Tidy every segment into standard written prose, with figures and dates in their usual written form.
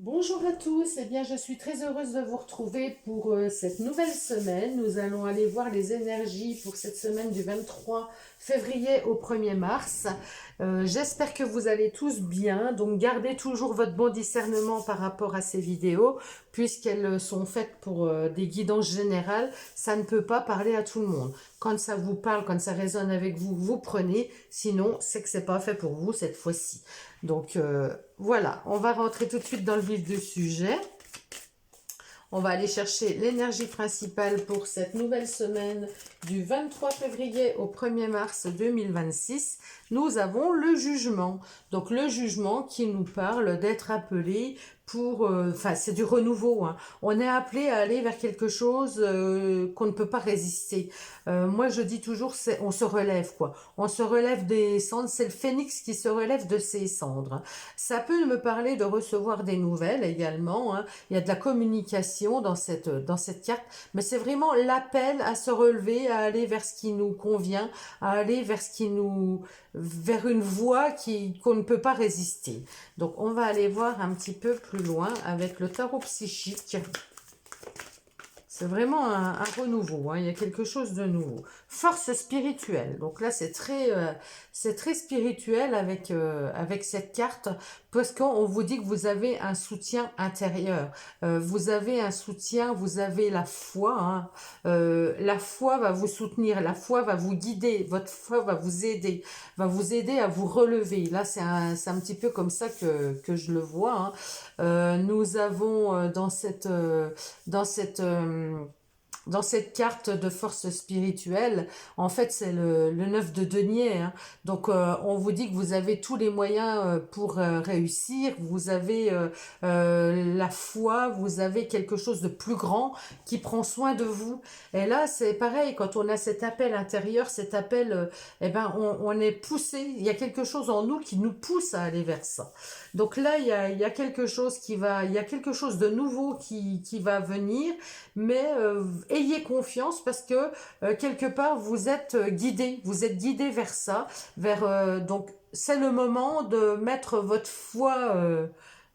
Bonjour à tous, eh bien je suis très heureuse de vous retrouver pour cette nouvelle semaine. Nous allons aller voir les énergies pour cette semaine du 23 février au 1er mars. J'espère que vous allez tous bien, donc gardez toujours votre bon discernement par rapport à ces vidéos, puisqu'elles sont faites pour des guidances générales, ça ne peut pas parler à tout le monde. Quand ça vous parle, quand ça résonne avec vous, vous prenez, sinon c'est que c'est pas fait pour vous cette fois-ci. Donc voilà, on va rentrer tout de suite dans le vif du sujet. On va aller chercher l'énergie principale pour cette nouvelle semaine du 23 février au 1er mars 2026. Nous avons le jugement. Donc le jugement qui nous parle d'être appelé pour... Enfin, c'est du renouveau. Hein. On est appelé à aller vers quelque chose qu'on ne peut pas résister. Moi, je dis toujours, on se relève, quoi. On se relève des cendres. C'est le phénix qui se relève de ses cendres. Ça peut me parler de recevoir des nouvelles également. Hein. Il y a de la communication dans cette carte, mais c'est vraiment l'appel à se relever, à aller vers ce qui nous convient, à aller vers vers une voie qu'on ne peut pas résister. Donc, on va aller voir un petit peu plus loin avec le tarot psychique. C'est vraiment un renouveau, hein. Il y a quelque chose de nouveau. Force spirituelle. Donc là, c'est très spirituel avec cette carte, parce qu'on vous dit que vous avez un soutien intérieur. Vous avez un soutien, vous avez la foi. Hein. La foi va vous soutenir, la foi va vous guider, votre foi va vous aider à vous relever. Là, c'est un petit peu comme ça que je le vois. Hein. Nous avons dans cette carte de force spirituelle, en fait, c'est le 9 de denier. Hein. Donc, on vous dit que vous avez tous les moyens pour réussir. Vous avez la foi, vous avez quelque chose de plus grand qui prend soin de vous. Et là, c'est pareil, quand on a cet appel intérieur, cet appel, eh ben, on est poussé. Il y a quelque chose en nous qui nous pousse à aller vers ça. Donc là, il y a quelque chose il y a quelque chose de nouveau qui va venir, mais ayez confiance parce que quelque part vous êtes guidé vers ça, donc c'est le moment de mettre votre foi,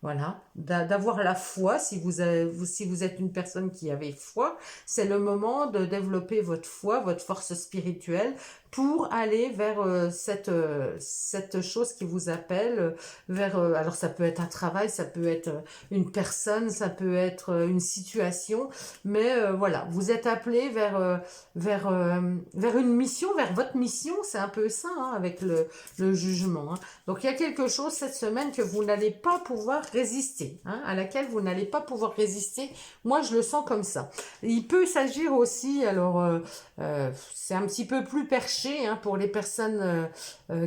voilà, d'avoir la foi. Si vous êtes une personne qui avait foi, c'est le moment de développer votre foi, votre force spirituelle pour aller vers cette chose qui vous appelle, alors ça peut être un travail, ça peut être une personne, ça peut être une situation, mais voilà, vous êtes appelé vers une mission, vers votre mission, c'est un peu ça, hein, avec le jugement. Hein. Donc il y a quelque chose cette semaine que vous n'allez pas pouvoir résister, hein, à laquelle vous n'allez pas pouvoir résister. Moi, je le sens comme ça. Il peut s'agir aussi, alors c'est un petit peu plus perché, hein, pour les personnes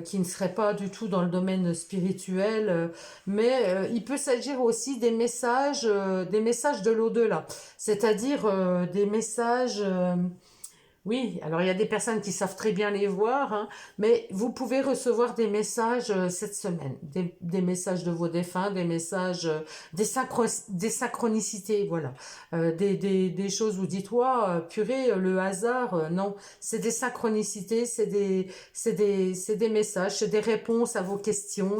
qui ne seraient pas du tout dans le domaine spirituel, mais il peut s'agir aussi des messages de l'au-delà, c'est-à-dire des messages... oui, alors il y a des personnes qui savent très bien les voir, hein, mais vous pouvez recevoir des messages cette semaine, des messages de vos défunts, des messages, des synchronicités, voilà, des choses où vous dites, ouais, purée, le hasard, non, c'est des synchronicités, c'est des messages, c'est des réponses à vos questions,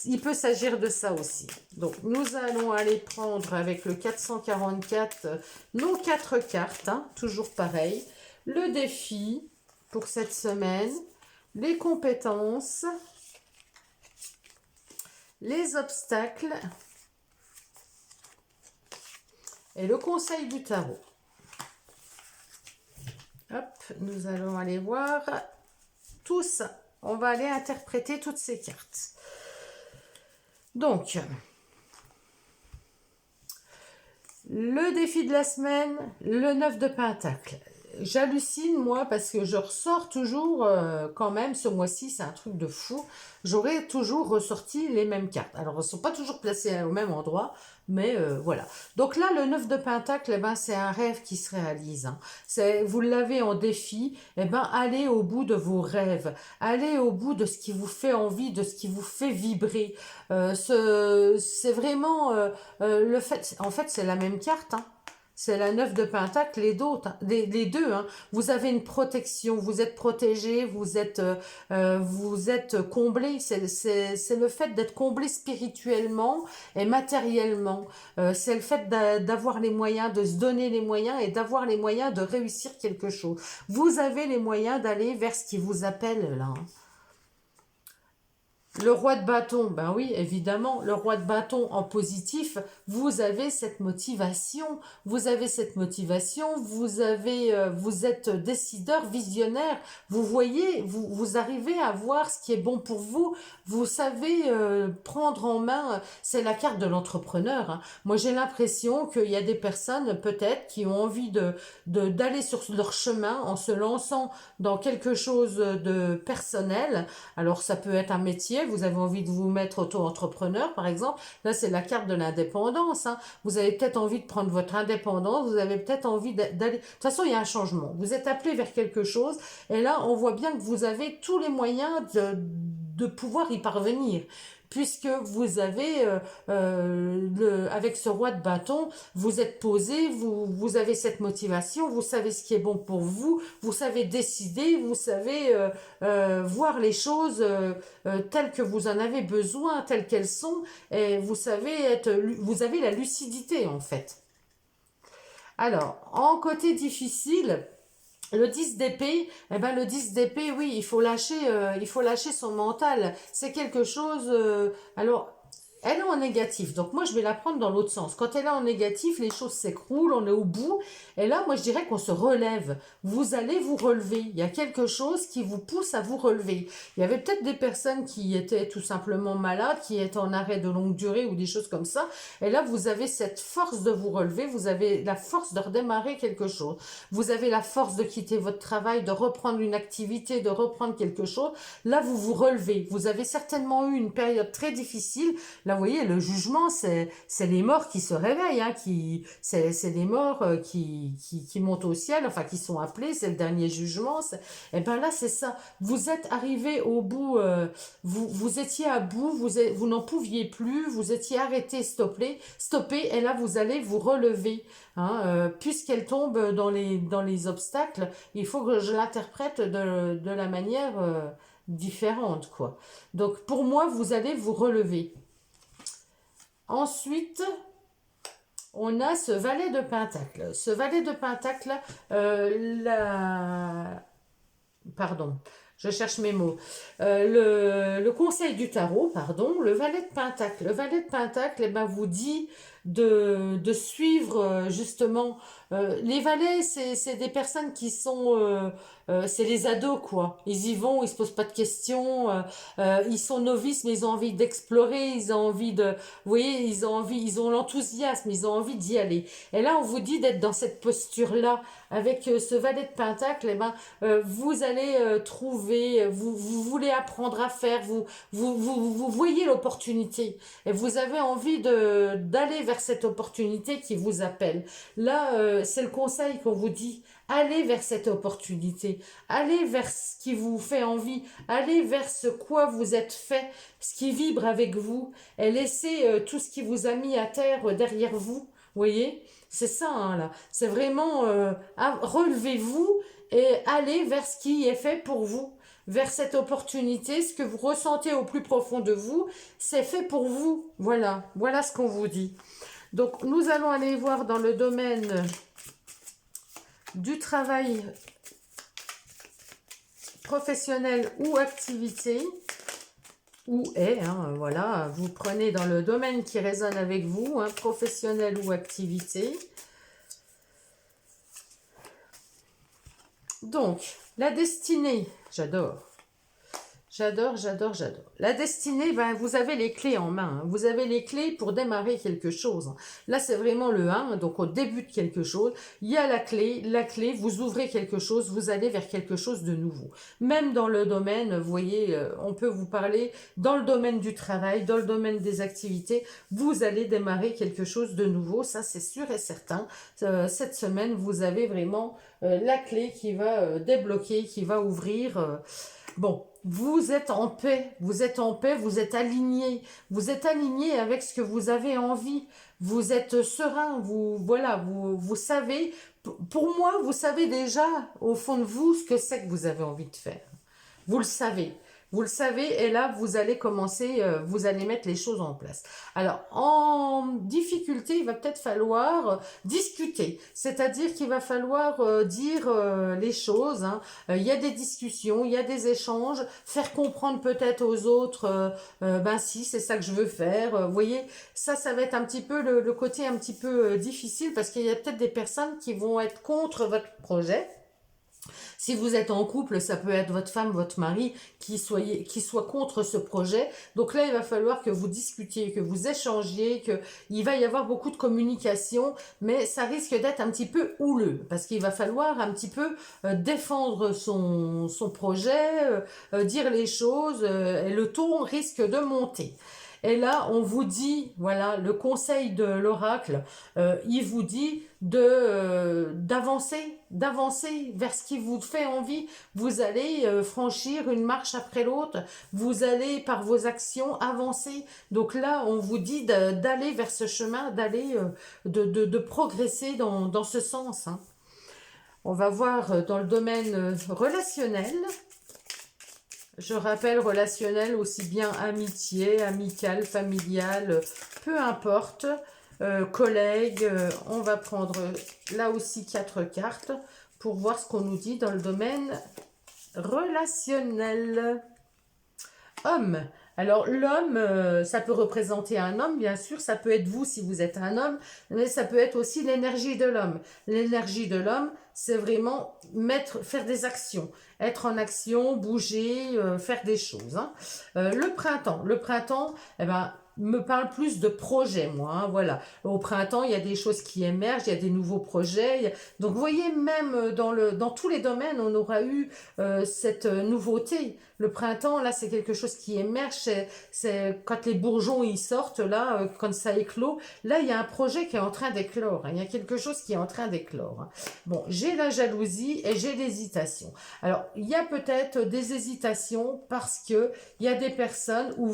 il peut s'agir de ça aussi. Donc nous allons aller prendre avec le 444 nos 4 cartes, hein, toujours pareil. Le défi pour cette semaine, les compétences, les obstacles et le conseil du tarot. Hop, nous allons aller voir tout ça. On va aller interpréter toutes ces cartes. Donc, le défi de la semaine, le 9 de Pentacle. J'hallucine, moi, parce que je ressors toujours, quand même, ce mois-ci, c'est un truc de fou. J'aurais toujours ressorti les mêmes cartes. Alors, elles ne sont pas toujours placées au même endroit, mais voilà. Donc là, le 9 de Pentacle, eh ben, c'est un rêve qui se réalise. Hein. Vous l'avez en défi, eh ben, allez au bout de vos rêves. Allez au bout de ce qui vous fait envie, de ce qui vous fait vibrer. C'est vraiment le fait... En fait, c'est la même carte, hein. C'est la 9 de Pentacle, les deux. Hein. Vous avez une protection, vous êtes protégé, vous êtes comblé. C'est le fait d'être comblé spirituellement et matériellement. C'est le fait d'avoir les moyens, de se donner les moyens et d'avoir les moyens de réussir quelque chose. Vous avez les moyens d'aller vers ce qui vous appelle là. Hein. Le roi de bâton, ben oui, évidemment, le roi de bâton en positif, vous avez cette motivation, vous êtes décideur, visionnaire, vous voyez, vous arrivez à voir ce qui est bon pour vous, vous savez prendre en main, c'est la carte de l'entrepreneur. Hein. Moi, j'ai l'impression qu'il y a des personnes, peut-être, qui ont envie d'aller sur leur chemin en se lançant dans quelque chose de personnel. Alors, ça peut être un métier, vous avez envie de vous mettre auto-entrepreneur, par exemple. Là, c'est la carte de l'indépendance. Hein. Vous avez peut-être envie de prendre votre indépendance, vous avez peut-être envie d'aller... De toute façon, il y a un changement. Vous êtes appelé vers quelque chose, et là, on voit bien que vous avez tous les moyens de pouvoir y parvenir. Puisque vous avez, avec ce roi de bâton, vous êtes posé, vous avez cette motivation, vous savez ce qui est bon pour vous, vous savez décider, vous savez voir les choses telles que vous en avez besoin, telles qu'elles sont, et vous avez la lucidité en fait. Alors, en côté difficile, le 10 d'épée, eh ben le 10 d'épée, oui, il faut lâcher son mental. C'est quelque chose. Alors, elle est en négatif, donc moi je vais la prendre dans l'autre sens. Quand elle est en négatif, les choses s'écroulent, on est au bout. Et là, moi je dirais qu'on se relève. Vous allez vous relever. Il y a quelque chose qui vous pousse à vous relever. Il y avait peut-être des personnes qui étaient tout simplement malades, qui étaient en arrêt de longue durée ou des choses comme ça. Et là, vous avez cette force de vous relever. Vous avez la force de redémarrer quelque chose. Vous avez la force de quitter votre travail, de reprendre une activité, de reprendre quelque chose. Là, vous vous relevez. Vous avez certainement eu une période très difficile. Là, vous voyez, le jugement, c'est les morts qui se réveillent, hein, c'est les morts qui montent au ciel, enfin, qui sont appelés, c'est le dernier jugement. Et bien là, c'est ça. Vous êtes arrivé au bout, vous étiez à bout, vous n'en pouviez plus, vous étiez arrêté, stoppé, et là, vous allez vous relever. Hein, puisqu'elle tombe dans les obstacles, il faut que je l'interprète de la manière différente, quoi. Donc, pour moi, vous allez vous relever. Ensuite, on a ce valet de pentacle. Ce valet de pentacle, pardon, je cherche mes mots. Le conseil du tarot, pardon, le valet de pentacle. Le valet de pentacle, eh ben, vous dit de suivre justement les valets, c'est des personnes qui sont c'est les ados quoi, ils y vont, ils se posent pas de questions, ils sont novices mais ils ont envie d'explorer, ils ont envie de, vous voyez, ils ont l'enthousiasme, ils ont envie d'y aller. Et là on vous dit d'être dans cette posture là avec ce valet de pentacle. Eh ben vous allez trouver, vous voulez apprendre à faire, vous voyez l'opportunité et vous avez envie d'aller vers cette opportunité qui vous appelle. Là, c'est le conseil qu'on vous dit. Allez vers cette opportunité. Allez vers ce qui vous fait envie. Allez vers ce quoi vous êtes fait, ce qui vibre avec vous. Et laissez tout ce qui vous a mis à terre derrière vous. Vous voyez? C'est ça, hein, là. C'est vraiment relevez-vous et allez vers ce qui est fait pour vous. Vers cette opportunité, ce que vous ressentez au plus profond de vous, c'est fait pour vous. Voilà, voilà ce qu'on vous dit. Donc, nous allons aller voir dans le domaine du travail professionnel ou activité, voilà, vous prenez dans le domaine qui résonne avec vous, hein, professionnel ou activité. Donc, la destinée, j'adore. J'adore. La destinée, ben, vous avez les clés en main. Hein. Vous avez les clés pour démarrer quelque chose. Là, c'est vraiment le 1, donc au début de quelque chose. Il y a la clé, vous ouvrez quelque chose, vous allez vers quelque chose de nouveau. Même dans le domaine, vous voyez, on peut vous parler dans le domaine du travail, dans le domaine des activités, vous allez démarrer quelque chose de nouveau. Ça, c'est sûr et certain. Cette semaine, vous avez vraiment la clé qui va débloquer, qui va ouvrir... Bon, vous êtes en paix, vous êtes en paix, vous êtes aligné avec ce que vous avez envie, vous êtes serein, voilà, vous savez, pour moi, vous savez déjà au fond de vous ce que c'est que vous avez envie de faire. Vous le savez. Vous le savez, et là, vous allez commencer, vous allez mettre les choses en place. Alors, en difficulté, il va peut-être falloir discuter. C'est-à-dire qu'il va falloir dire les choses. Hein. Il y a des discussions, il y a des échanges, faire comprendre peut-être aux autres, ben si, c'est ça que je veux faire. Vous voyez, ça va être un petit peu le côté un petit peu difficile, parce qu'il y a peut-être des personnes qui vont être contre votre projet. Si vous êtes en couple, ça peut être votre femme, votre mari qui soit contre ce projet. Donc là, il va falloir que vous discutiez, que vous échangiez, qu'il va y avoir beaucoup de communication, mais ça risque d'être un petit peu houleux parce qu'il va falloir un petit peu défendre son projet, dire les choses, et le ton risque de monter. Et là, on vous dit, voilà, le conseil de l'oracle, il vous dit d'avancer vers ce qui vous fait envie. Vous allez franchir une marche après l'autre. Vous allez, par vos actions, avancer. Donc là, on vous dit d'aller vers ce chemin, d'aller, de progresser dans ce sens. Hein. On va voir dans le domaine relationnel. Je rappelle, relationnel, aussi bien amitié, amical, familial, peu importe, collègue. On va prendre là aussi 4 cartes pour voir ce qu'on nous dit dans le domaine relationnel. Homme. Alors l'homme, ça peut représenter un homme, bien sûr, ça peut être vous si vous êtes un homme, mais ça peut être aussi l'énergie de l'homme. L'énergie de l'homme, c'est vraiment faire des actions, être en action, bouger, faire des choses. Hein. Le printemps, eh ben, me parle plus de projets, moi. Hein, voilà. Au printemps, il y a des choses qui émergent, il y a des nouveaux projets. Donc, vous voyez, même dans tous les domaines, on aura eu cette nouveauté. Le printemps, là, c'est quelque chose qui émerge. C'est quand les bourgeons ils sortent, là, quand ça éclot. Là, il y a un projet qui est en train d'éclore. Hein, il y a quelque chose qui est en train d'éclore. Hein. Bon, j'ai la jalousie et j'ai l'hésitation. Alors, il y a peut-être des hésitations parce que il y a des personnes où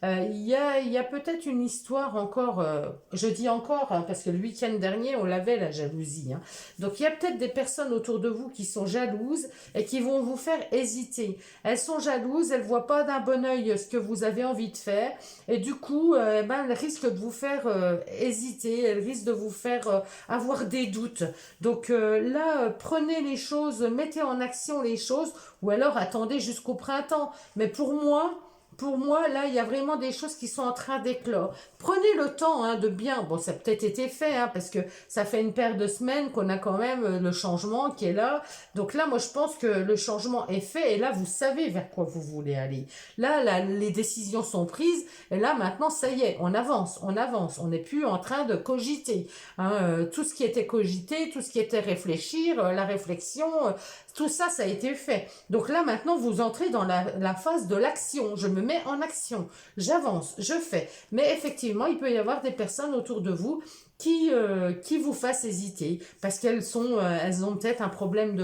il y a peut-être une histoire encore, je dis encore, hein, parce que le week-end dernier, on l'avait, la jalousie. Hein. Donc, il y a peut-être des personnes autour de vous qui sont jalouses et qui vont vous faire hésiter. Elles sont jalouses, elles ne voient pas d'un bon œil ce que vous avez envie de faire. Et du coup, elles risquent de vous faire hésiter, elles risquent de vous faire avoir des doutes. Donc là, prenez les choses, mettez en action les choses, ou alors attendez jusqu'au printemps. Mais pour moi, là, il y a vraiment des choses qui sont en train d'éclore. Prenez le temps hein, de bien, bon, ça a peut-être été fait, hein, parce que ça fait une paire de semaines qu'on a quand même le changement qui est là. Donc là, moi, je pense que le changement est fait, et là, vous savez vers quoi vous voulez aller. Là, les décisions sont prises, et là, maintenant, ça y est, on avance. On n'est plus en train de cogiter. Hein, tout ce qui était cogité, tout ce qui était réfléchir, la réflexion, tout ça, ça a été fait. Donc là, maintenant, vous entrez dans la phase de l'action. Je me mets en action. J'avance, je fais. Mais effectivement, il peut y avoir des personnes autour de vous qui vous fassent hésiter parce elles ont peut-être un problème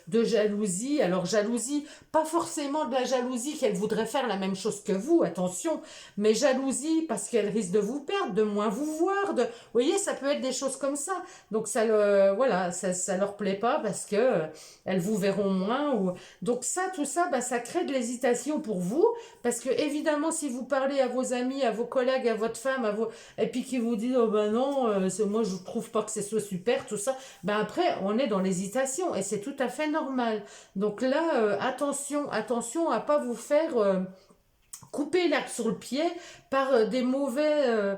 de jalousie. Alors jalousie, pas forcément de la jalousie qu'elles voudraient faire la même chose que vous, attention, mais jalousie parce qu'elles risquent de vous perdre, de moins vous voir, vous voyez, ça peut être des choses comme ça. Donc ça leur plaît pas parce que elles vous verront moins. Donc tout ça, ça crée de l'hésitation pour vous parce que évidemment, si vous parlez à vos amis, à vos collègues, à votre femme, et puis qu'ils vous disent oh ben non, moi je trouve pas que ce soit super, tout ça, après on est dans l'hésitation et c'est tout à fait normal. Donc là, attention à pas vous faire couper l'herbe sur le pied par des mauvais...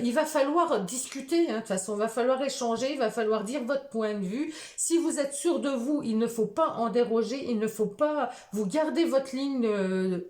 il va falloir discuter, hein, de toute façon, il va falloir échanger, il va falloir dire votre point de vue. Si vous êtes sûr de vous, il ne faut pas en déroger, il ne faut pas... Vous gardez votre ligne,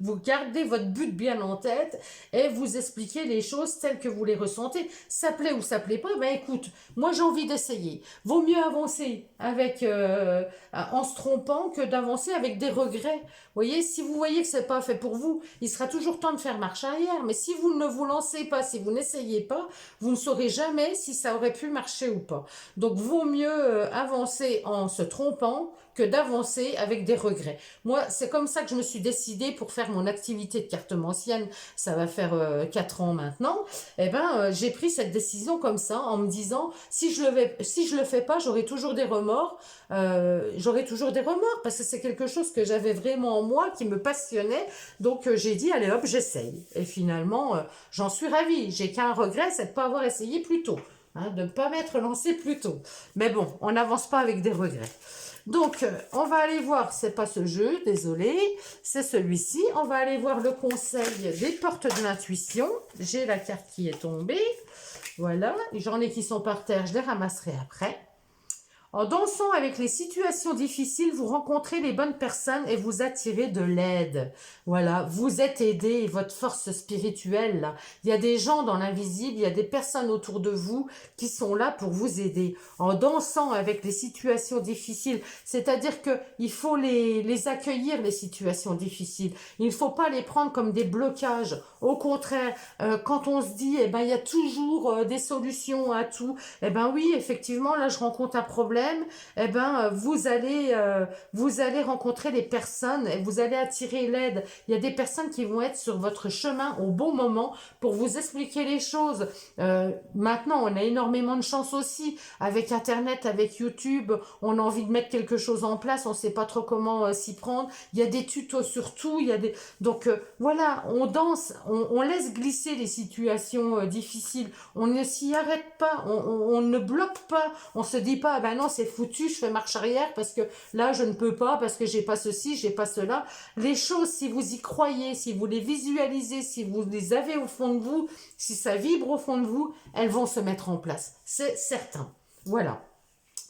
vous gardez votre but bien en tête et vous expliquez les choses telles que vous les ressentez. Ça plaît ou ça plaît pas, écoute, moi j'ai envie d'essayer. Vaut mieux avancer en se trompant que d'avancer avec des regrets. Vous voyez, si vous voyez que c'est pas fait pour vous, il sera toujours temps de faire marche arrière. Mais si vous ne vous lancez pas, si vous n'essayez pas, vous ne saurez jamais si ça aurait pu marcher ou pas. Donc, vaut mieux avancer en se trompant que d'avancer avec des regrets. Moi, c'est comme ça que je me suis décidée pour faire mon activité de cartomancienne. Ça va faire 4 ans maintenant. Eh ben, j'ai pris cette décision comme ça, en me disant, si je le fais pas, j'aurai toujours des remords. J'aurai toujours des remords parce que c'est quelque chose que j'avais vraiment en moi, qui me passionnait. Donc, j'ai dit, allez hop, j'essaye. Et finalement, j'en suis ravie. J'ai qu'un regret, c'est de ne pas avoir essayé plus tôt. Hein, de ne pas m'être lancé plus tôt. Mais bon, on n'avance pas avec des regrets. Donc, on va aller voir, c'est pas ce jeu, désolé, c'est celui-ci. On va aller voir le conseil des portes de l'intuition. J'ai la carte qui est tombée. Voilà, j'en ai qui sont par terre, je les ramasserai après. En dansant avec les situations difficiles, vous rencontrez les bonnes personnes et vous attirez de l'aide. Voilà, vous êtes aidé, votre force spirituelle, là. Il y a des gens dans l'invisible, il y a des personnes autour de vous qui sont là pour vous aider. En dansant avec les situations difficiles, c'est-à-dire que il faut les accueillir, les situations difficiles. Il ne faut pas les prendre comme des blocages. Au contraire, quand on se dit, eh ben, il y a toujours des solutions à tout, eh ben oui, effectivement, là, je rencontre un problème, eh ben, vous allez rencontrer des personnes et vous allez attirer l'aide. Il y a des personnes qui vont être sur votre chemin au bon moment pour vous expliquer les choses. Maintenant, on a énormément de chance aussi avec Internet, avec YouTube. On a envie de mettre quelque chose en place, on ne sait pas trop comment s'y prendre. Il y a des tutos sur tout. Donc voilà, on danse, on laisse glisser les situations difficiles. On ne s'y arrête pas, on ne bloque pas. On se dit pas, ah ben non, c'est foutu, je fais marche arrière parce que là, je ne peux pas, parce que j'ai pas ceci, j'ai pas cela. Les choses, si vous y croyez, si vous les visualisez, si vous les avez au fond de vous, si ça vibre au fond de vous, elles vont se mettre en place. C'est certain. Voilà.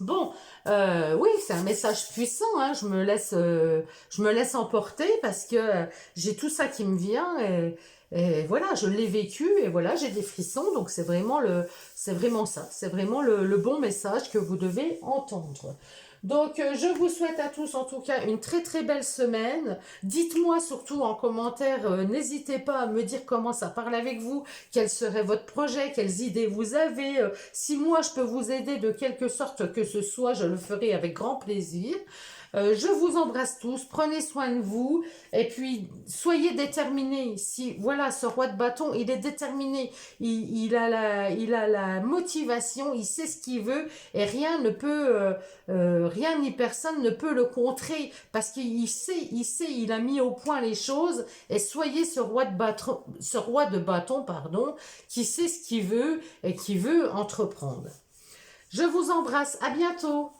Bon, oui, c'est un message puissant, hein. Je me laisse emporter parce que j'ai tout ça qui me vient et voilà, je l'ai vécu et voilà, j'ai des frissons. Donc c'est vraiment ça, c'est vraiment le bon message que vous devez entendre. Donc, je vous souhaite à tous en tout cas une très très belle semaine. Dites-moi surtout en commentaire, n'hésitez pas à me dire comment ça parle avec vous, quel serait votre projet, quelles idées vous avez. Si moi je peux vous aider de quelque sorte que ce soit, je le ferai avec grand plaisir. Je vous embrasse tous, prenez soin de vous et puis soyez déterminés. Si voilà, ce roi de bâton, il est déterminé, il a la motivation, il sait ce qu'il veut et rien ni personne ne peut le contrer parce qu'il sait, il a mis au point les choses et soyez ce roi de bâton, pardon, qui sait ce qu'il veut et qui veut entreprendre. Je vous embrasse, à bientôt.